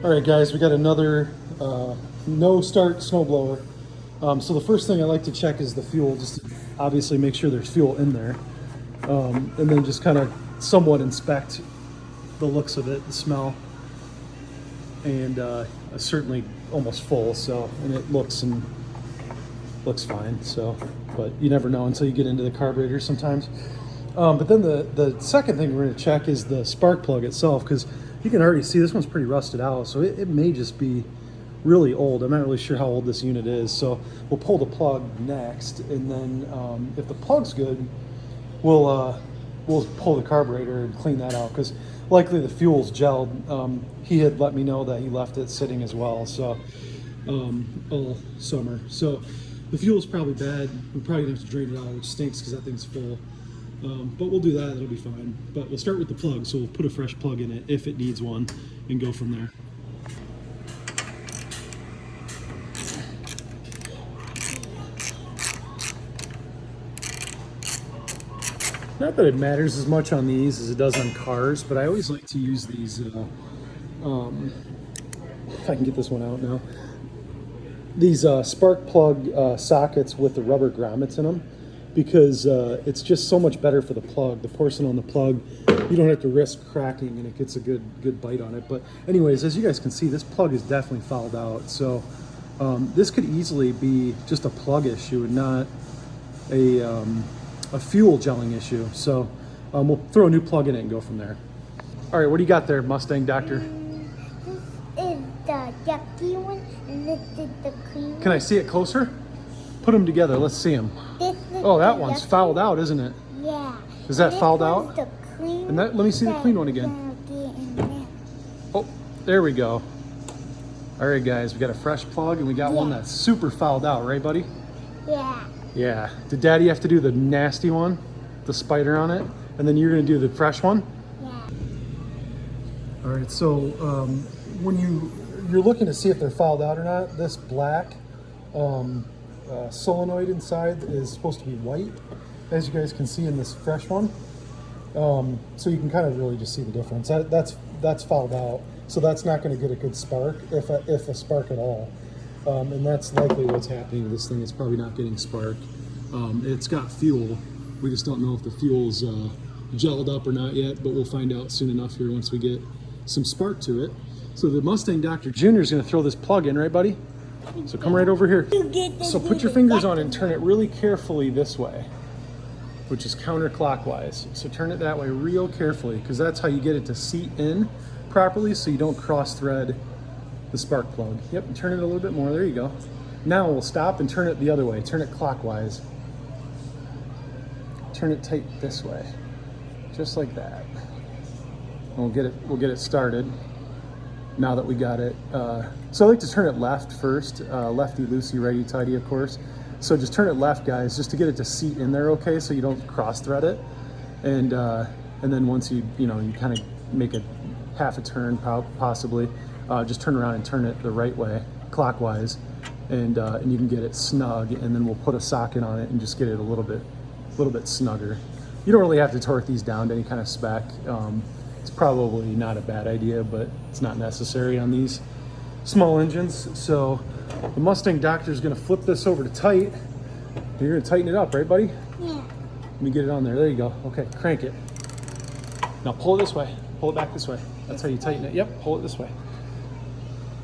All right, guys, we got another no start snowblower. So the first thing I like to check is the fuel, just to obviously make sure there's fuel in there. And then just kind of somewhat inspect the looks of it, the smell. And certainly almost full, so, and it looks fine. So, but you never know until you get into the carburetor sometimes. But then the second thing we're going to check is the spark plug itself, because you can already see this one's pretty rusted out, so it may just be really old. I'm not really sure how old this unit is, so we'll pull the plug next, and then if the plug's good, we'll pull the carburetor and clean that out, because likely the fuel's gelled. He had let me know that he left it sitting as well, so all summer. So the fuel's probably bad. We're probably gonna have to drain it out, which stinks because that thing's full. But we'll do that, it'll be fine. But we'll start with the plug, so we'll put a fresh plug in it if it needs one and go from there. Not that it matters as much on these as it does on cars, but I always like to use these, if I can get this one out now, these spark plug sockets with the rubber grommets in them, because it's just so much better for the plug. The porcelain on the plug, you don't have to risk cracking, and it gets a good bite on it. But anyways, as you guys can see, this plug is definitely fouled out. So this could easily be just a plug issue and not a fuel gelling issue. So we'll throw a new plug in it and go from there. All right, what do you got there, Mustang Doctor? This is the yucky one, and this is the clean one. Can I see it closer? Put them together, let's see them. Oh, that one's fouled out, isn't it? Yeah. Is that fouled out? The clean And that, let me see the clean one again. Oh, there we go. All right, guys, we got a fresh plug, and we got one that's super fouled out, right, buddy? Yeah. Yeah. Did Daddy have to do the nasty one, the spider on it, and then you're gonna do the fresh one? Yeah. All right. So when you're looking to see if they're fouled out or not, this black solenoid inside is supposed to be white, as you guys can see in this fresh one. So you can kind of really just see the difference. That's fouled out, so that's not going to get a good spark, if a spark at all. And that's likely what's happening with this thing. It's probably not getting spark. It's got fuel. We just don't know if the fuel's gelled up or not yet, but we'll find out soon enough here once we get some spark to it. So the Mustang Dr. Jr. is going to throw this plug in, right, buddy? So come right over here. So put your fingers on it and turn it really carefully this way, which is counterclockwise. So turn it that way real carefully, because that's how you get it to seat in properly, so you don't cross thread the spark plug. Yep, and turn it a little bit more. There you go. Now we'll stop and turn it the other way. Turn it clockwise. Turn it tight this way, just like that. And we'll get it started. Now that we got it, so I like to turn it left first, lefty loosey, righty tighty, of course. So just turn it left, guys, just to get it to seat in there, okay? So you don't cross thread it, and then once you kind of make a half a turn, possibly, just turn around and turn it the right way, clockwise, and you can get it snug. And then we'll put a socket on it and just get it a little bit snugger. You don't really have to torque these down to any kind of spec. It's probably not a bad idea, but it's not necessary on these small engines. So the Mustang Doctor is going to flip this over to tight. You're going to tighten it up, right, buddy? Yeah. Let me get it on there. There you go. Okay, crank it. Now pull it this way. Pull it back this way. That's how you tighten it. Yep, pull it this way.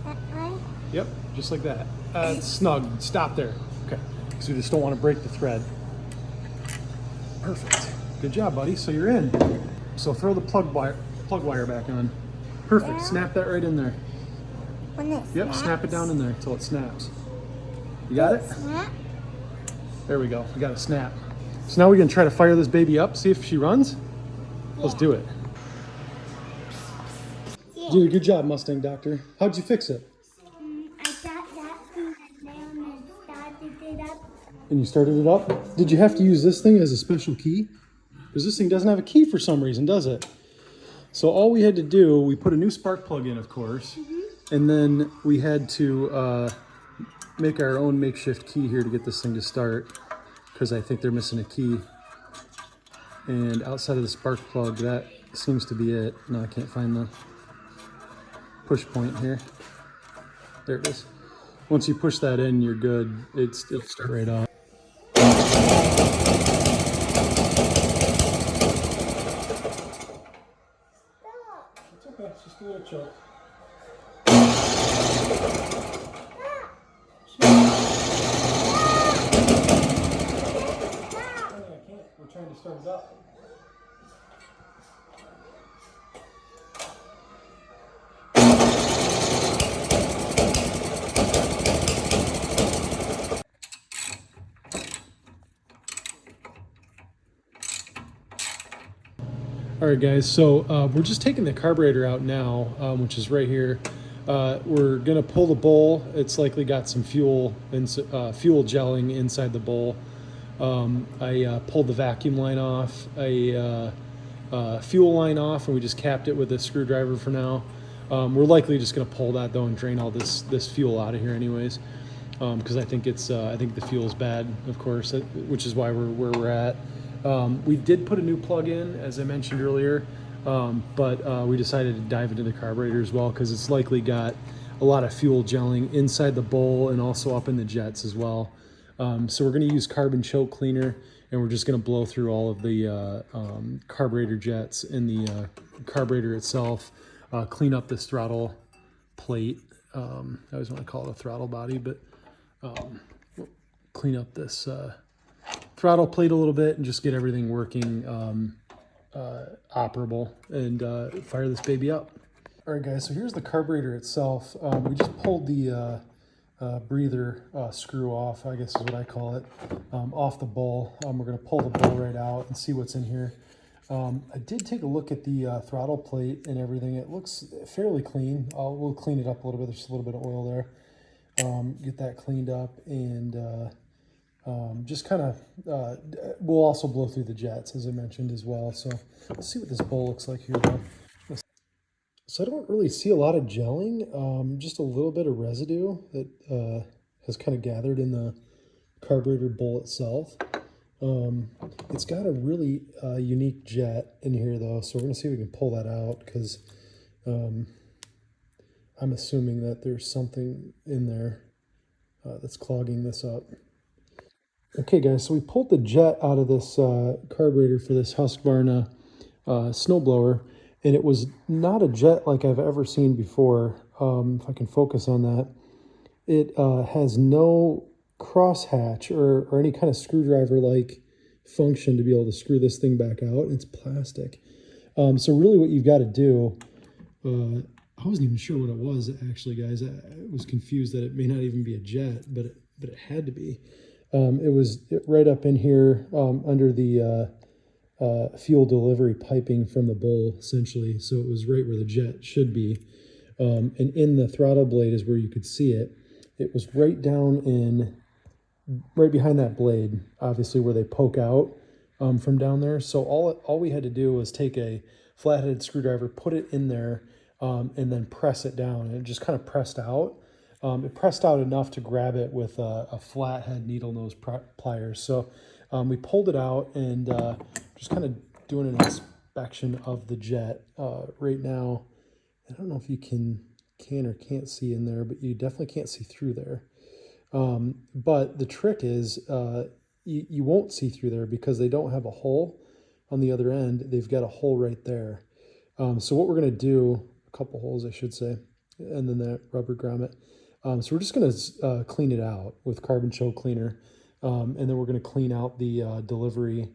That way? Yep, just like that. It's snug. Stop there. Okay, because we just don't want to break the thread. Perfect. Good job, buddy. So you're in. So throw the plug wire back on. Perfect. Yeah. Snap that right in there. When it Yep, snaps? snap it down in there until it snaps. You got it? Snap? There we go. We got a snap. So now we're going to try to fire this baby up, see if she runs. Let's do it. Yeah. You did a good job, Mustang Doctor. How'd you fix it? I got that thing down and started it up. And you started it up? Did you have to use this thing as a special key? Because this thing doesn't have a key for some reason, does it? So all we had to do, we put a new spark plug in, of course, and then we had to make our own makeshift key here to get this thing to start, because I think they're missing a key. And outside of the spark plug, that seems to be it. No, I can't find push point here. There it is. Once you push that in, you're good. It'll start right off. It's okay, it's just a little choke. We're trying to start it up. All right, guys, so we're just taking the carburetor out now, which is right here. We're gonna pull the bowl. It's likely got some fuel and fuel gelling inside the bowl. I pulled the vacuum line off, a fuel line off, and we just capped it with a screwdriver for now. We're likely just gonna pull that though and drain all this fuel out of here anyways, because I think the fuel's bad, of course, which is why we're where we're at. We did put a new plug in, as I mentioned earlier, but we decided to dive into the carburetor as well because it's likely got a lot of fuel gelling inside the bowl and also up in the jets as well. So we're going to use carbon choke cleaner, and we're just going to blow through all of the carburetor jets in the carburetor itself, clean up this throttle plate. I always want to call it a throttle body, but we'll clean up this throttle plate a little bit and just get everything working operable and fire this baby up. All right, guys, so here's the carburetor itself. We just pulled the breather screw off, I guess is what I call it, off the bowl. We're going to pull the bowl right out and see what's in here. I did take a look at the throttle plate and everything. It looks fairly clean. We'll clean it up a little bit. There's a little bit of oil there. Get that cleaned up, and just kind of, we'll also blow through the jets, as I mentioned as well. So let's see what this bowl looks like here, though. So I don't really see a lot of gelling, just a little bit of residue that has kind of gathered in the carburetor bowl itself. It's got a really unique jet in here, though, so we're going to see if we can pull that out, because I'm assuming that there's something in there that's clogging this up. Okay, guys, so we pulled the jet out of this carburetor for this Husqvarna snowblower, and it was not a jet like I've ever seen before. If I can focus on that, it has no crosshatch or any kind of screwdriver-like function to be able to screw this thing back out. It's plastic. So really what you've got to do, I wasn't even sure what it was, actually, guys. I was confused that it may not even be a jet, but it had to be. It was right up in here under the fuel delivery piping from the bowl, essentially. So it was right where the jet should be. And in the throttle blade is where you could see it. It was right down right behind that blade, obviously, where they poke out from down there. So all we had to do was take a flathead screwdriver, put it in there, and then press it down. And it just kind of pressed out. It pressed out enough to grab it with a flathead needle nose pliers. So we pulled it out and just kind of doing an inspection of the jet right now. I don't know if you can or can't see in there, but you definitely can't see through there. But the trick is you won't see through there because they don't have a hole on the other end. They've got a hole right there. So what we're going to do, a couple holes, I should say, and then that rubber grommet. So we're just going to clean it out with carbon choke cleaner, and then we're going to clean out the delivery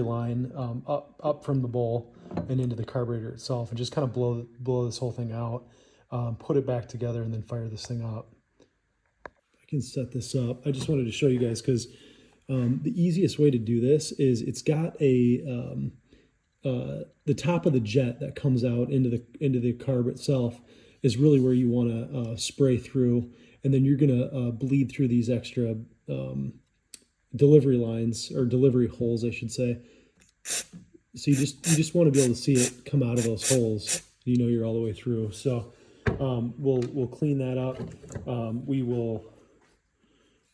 line up from the bowl and into the carburetor itself, and just kind of blow this whole thing out, put it back together, and then fire this thing up. I can set this up. I just wanted to show you guys because the easiest way to do this is it's got the top of the jet that comes out into the carb itself is really where you want to spray through, and then you're going to bleed through these extra delivery lines, or delivery holes, I should say. So you just want to be able to see it come out of those holes. You know you're all the way through. So we'll clean that up. We will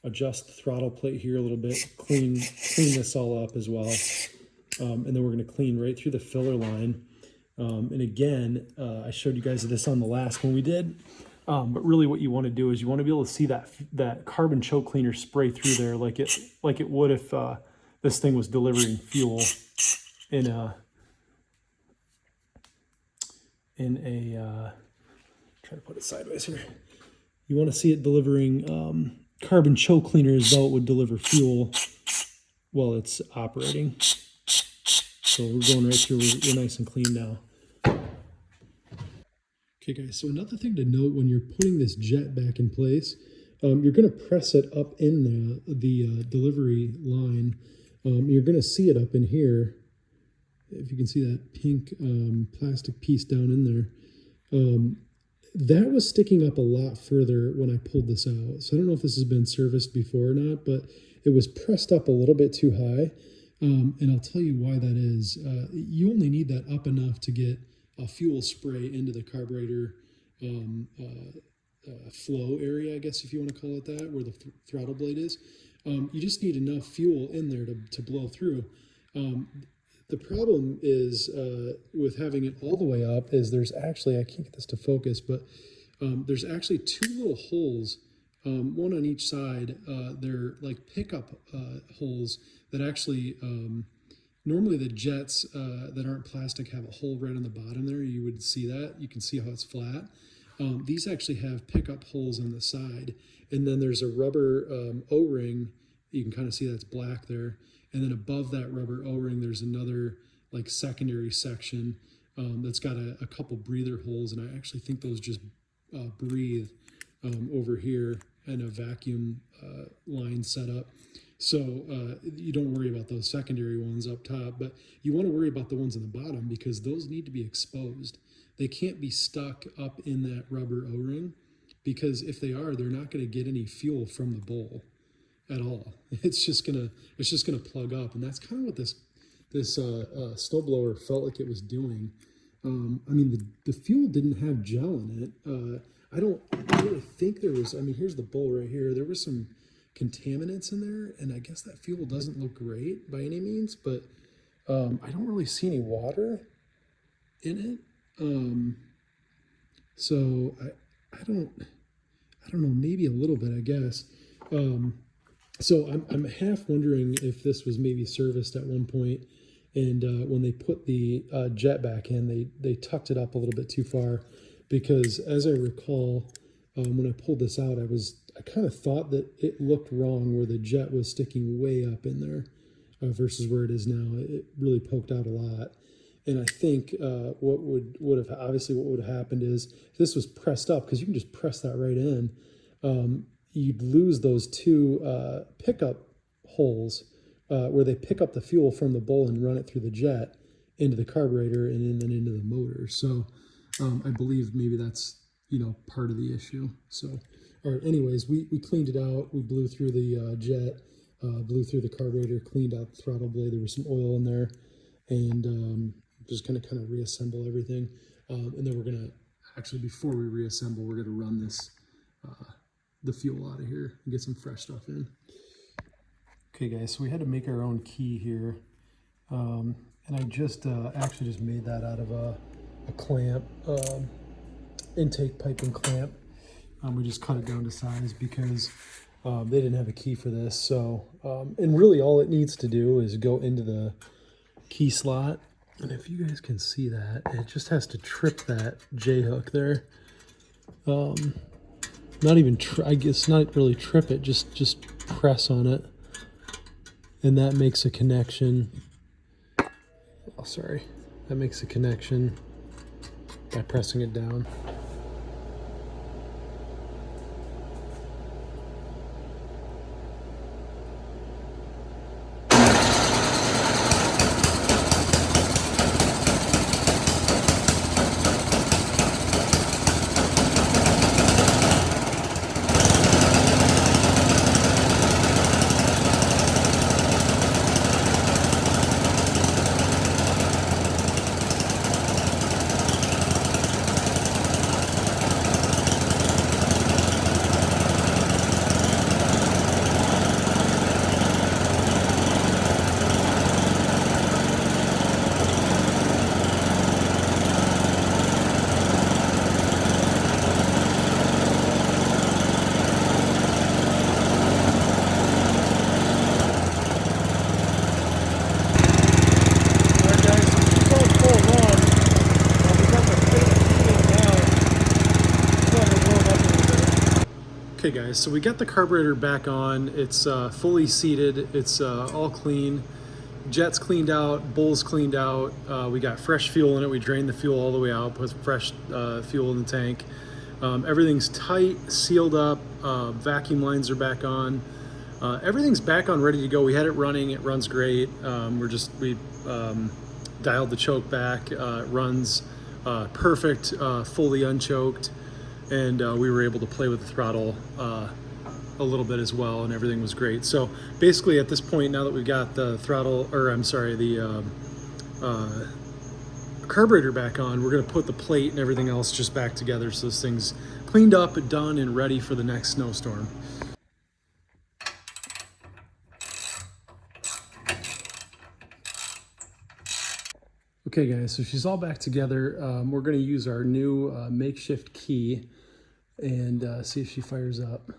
adjust the throttle plate here a little bit, clean this all up as well, and then we're going to clean right through the filler line. And again, I showed you guys this on the last one we did. But really what you want to do is you want to be able to see that carbon choke cleaner spray through there like it would if this thing was delivering fuel in a try to put it sideways here. You want to see it delivering carbon choke cleaner as though it would deliver fuel while it's operating. So we're going right through, we're nice and clean now. Okay guys, so another thing to note when you're putting this jet back in place, you're going to press it up in the delivery line. You're going to see it up in here. If you can see that pink plastic piece down in there. That was sticking up a lot further when I pulled this out. So I don't know if this has been serviced before or not, but it was pressed up a little bit too high. And I'll tell you why that is. You only need that up enough to get a fuel spray into the carburetor flow area, I guess if you want to call it that, where the throttle blade is. You just need enough fuel in there to blow through. The problem is with having it all the way up is there's actually, I can't get this to focus, but there's actually two little holes, one on each side. They're like pickup holes that actually, normally the jets that aren't plastic have a hole right on the bottom there. You would see that. You can see how it's flat. These actually have pickup holes on the side. And then there's a rubber O-ring. You can kind of see that's black there. And then above that rubber O-ring, there's another like secondary section that's got a couple breather holes. And I actually think those just breathe over here and a vacuum line set up. So you don't worry about those secondary ones up top, but you want to worry about the ones on the bottom because those need to be exposed. They can't be stuck up in that rubber O-ring because if they are, they're not going to get any fuel from the bowl at all. It's just gonna plug up, and that's kind of what this snowblower felt like it was doing. I mean, the fuel didn't have gel in it. I don't really think there was. I mean, here's the bowl right here. There was some contaminants in there, and I guess that fuel doesn't look great by any means, but I don't really see any water in it. So I don't know, maybe a little bit, I guess. So I'm half wondering if this was maybe serviced at one point, and when they put the jet back in, they tucked it up a little bit too far, because as I recall, when I pulled this out, I kind of thought that it looked wrong where the jet was sticking way up in there versus where it is now. It really poked out a lot. And I think what would have happened is if this was pressed up, because you can just press that right in, you'd lose those two pickup holes where they pick up the fuel from the bowl and run it through the jet into the carburetor and then into the motor. So I believe maybe that's, part of the issue. So, all right, anyways, we cleaned it out. We blew through the jet, blew through the carburetor, cleaned out the throttle blade. There was some oil in there, and just gonna kind of reassemble everything. And then we're gonna, actually before we reassemble, we're gonna run this, the fuel out of here and get some fresh stuff in. Okay guys, so we had to make our own key here. And I just actually just made that out of a clamp, intake piping clamp. We just cut it down to size because they didn't have a key for this. So, and really all it needs to do is go into the key slot. And if you guys can see that, it just has to trip that J-hook there. Not even, I guess not really trip it, just press on it. And that makes a connection. Oh, sorry. That makes a connection by pressing it down. Okay guys, so we got the carburetor back on. It's fully seated. It's all clean. Jet's cleaned out, bowl's cleaned out. We got fresh fuel in it. We drained the fuel all the way out, put fresh fuel in the tank. Everything's tight, sealed up. Vacuum lines are back on. Everything's back on, ready to go. We had it running. It runs great. We dialed the choke back. It runs perfect, fully unchoked. And we were able to play with the throttle a little bit as well, and everything was great. So basically at this point, now that we've got the throttle, or I'm sorry, the carburetor back on, we're gonna put the plate and everything else just back together so this thing's cleaned up, done, and ready for the next snowstorm. Okay guys, so she's all back together. We're gonna use our new makeshift key and see if she fires up.